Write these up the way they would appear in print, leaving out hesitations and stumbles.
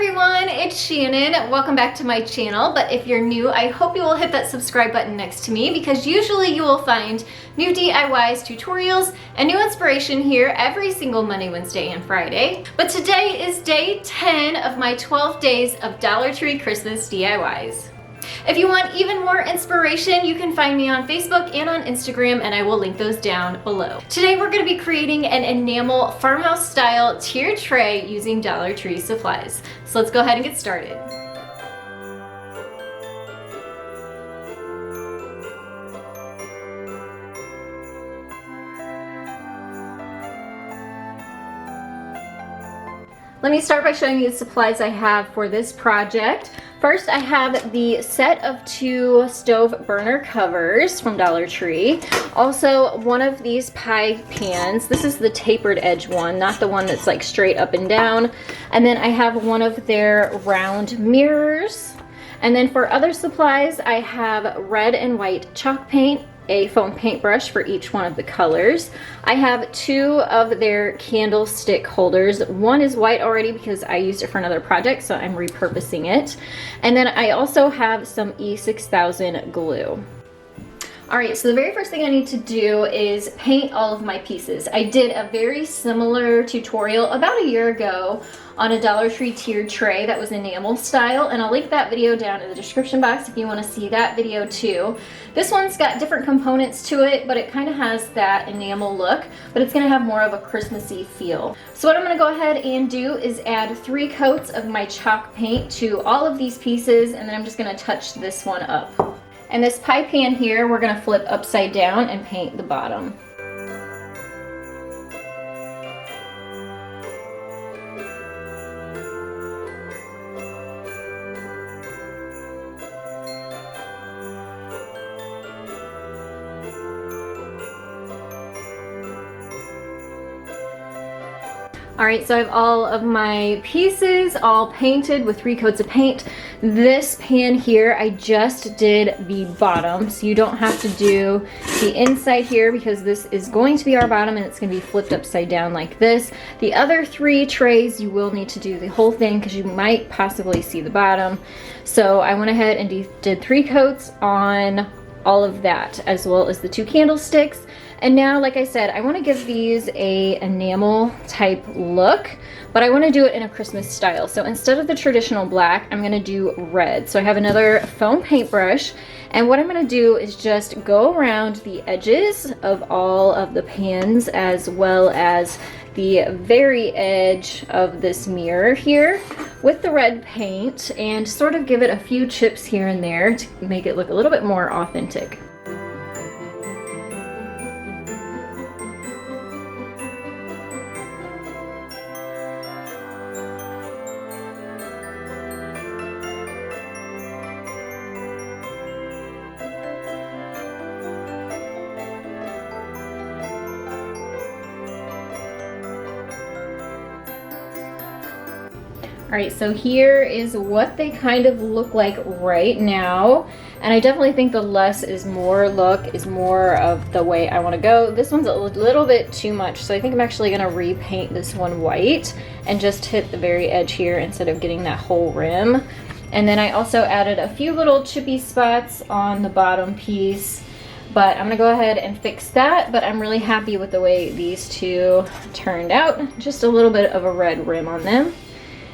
everyone, it's Shannon. Welcome back to my channel, but if you're new, I hope you will hit that subscribe button next to me because usually you will find new DIYs, tutorials, and new inspiration here every single Monday, Wednesday, and Friday. But today is day 10 of my 12 days of Dollar Tree Christmas DIYs. If you want even more inspiration, you can find me on Facebook and on Instagram, and I will link those down below. Today we're going to be creating an enamel farmhouse style tiered tray using Dollar Tree supplies. So let's go ahead and get started. Let me start by showing you the supplies I have for this project. First, I have the set of 2 stove burner covers from Dollar Tree. Also, one of these pie pans. This is the tapered edge one, not the one that's like straight up and down. And then I have one of their round mirrors. And then for other supplies, I have red and white chalk paint, a foam paintbrush for each one of the colors. I have 2 of their candlestick holders. One is white already because I used it for another project, so I'm repurposing it. And then I also have some E6000 glue. Alright, so the very first thing I need to do is paint all of my pieces. I did a very similar tutorial about a year ago on a Dollar Tree tiered tray that was enamel style, and I'll link that video down in the description box if you want to see that video too. This one's got different components to it, but it kind of has that enamel look, but it's going to have more of a Christmassy feel. So what I'm going to go ahead and do is add 3 coats of my chalk paint to all of these pieces, and then I'm just going to touch this one up. And this pie pan here, we're going to flip upside down and paint the bottom. Alright, so I have all of my pieces all painted with 3 coats of paint. This pan here, I just did the bottom, so you don't have to do the inside here because this is going to be our bottom and it's going to be flipped upside down like this. The other 3 trays, you will need to do the whole thing because you might possibly see the bottom. So I went ahead and did 3 coats on all of that, as well as the 2 candlesticks. And now, like I said, I want to give these a enamel type look, but I want to do it in a Christmas style. So instead of the traditional black, I'm going to do red. So I have another foam paintbrush, and what I'm going to do is just go around the edges of all of the pans as well as the very edge of this mirror here with the red paint and sort of give it a few chips here and there to make it look a little bit more authentic. Alright, so here is what they kind of look like right now. And I definitely think the less is more look is more of the way I want to go. This one's a little bit too much, so I think I'm actually going to repaint this one white and just hit the very edge here instead of getting that whole rim. And then I also added a few little chippy spots on the bottom piece. But I'm going to go ahead and fix that, but I'm really happy with the way these 2 turned out. Just a little bit of a red rim on them.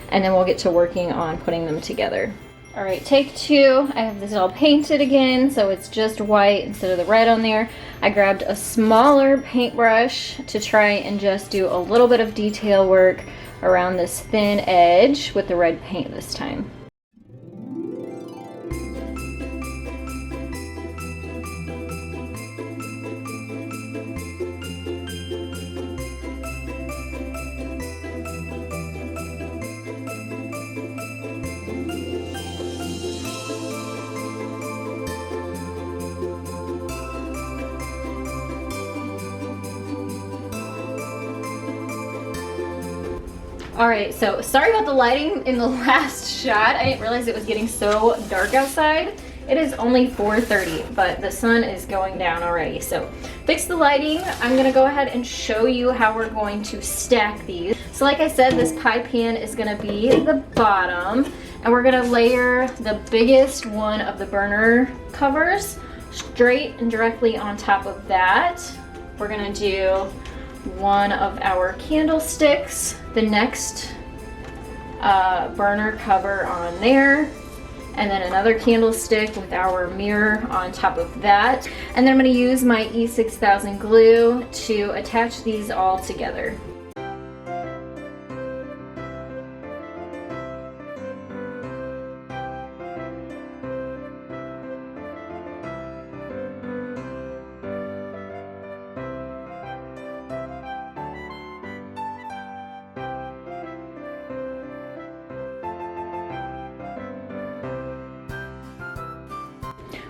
And then we'll get to working on putting them together. Alright, take 2. I have this all painted again, so it's just white instead of the red on there. I grabbed a smaller paintbrush to try and just do a little bit of detail work around this thin edge with the red paint this time. Alright, so sorry about the lighting in the last shot. I didn't realize it was getting so dark outside. It is only 4:30, but the sun is going down already. So fix the lighting. I'm gonna go ahead and show you how we're going to stack these. So like I said, this pie pan is gonna be the bottom, and we're gonna layer the biggest one of the burner covers straight and directly on top of that. We're gonna do one of our candlesticks, the next burner cover on there, and then another candlestick with our mirror on top of that. And then I'm going to use my E6000 glue to attach these all together.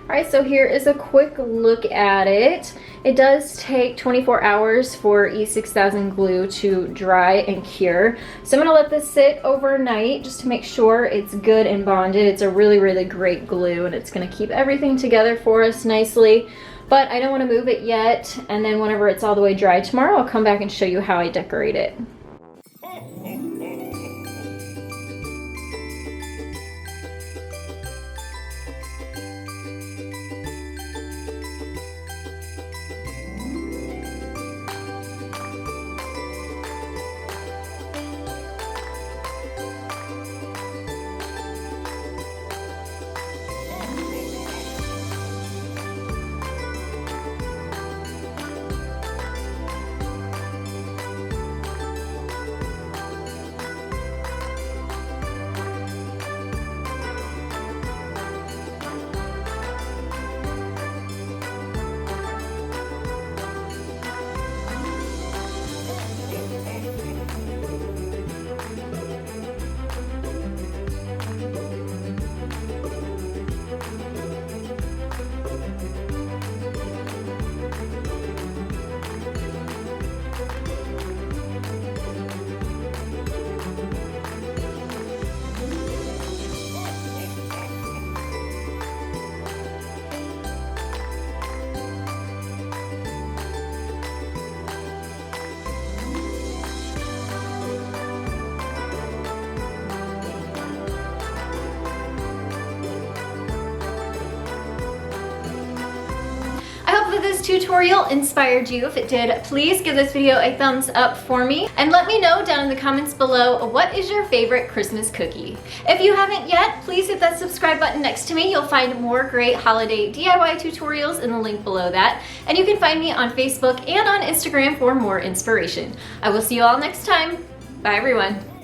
Alright, so here is a quick look at it. It does take 24 hours for E6000 glue to dry and cure. So I'm going to let this sit overnight just to make sure it's good and bonded. It's a really, really great glue, and it's going to keep everything together for us nicely. But I don't want to move it yet, and then whenever it's all the way dry tomorrow, I'll come back and show you how I decorate it. This tutorial inspired you. If it did, please give this video a thumbs up for me, and let me know down in the comments below what is your favorite Christmas cookie. If you haven't yet, please hit that subscribe button next to me. You'll find more great holiday DIY tutorials in the link below that, and you can find me on Facebook and on Instagram for more inspiration. I will see you all next time. Bye everyone.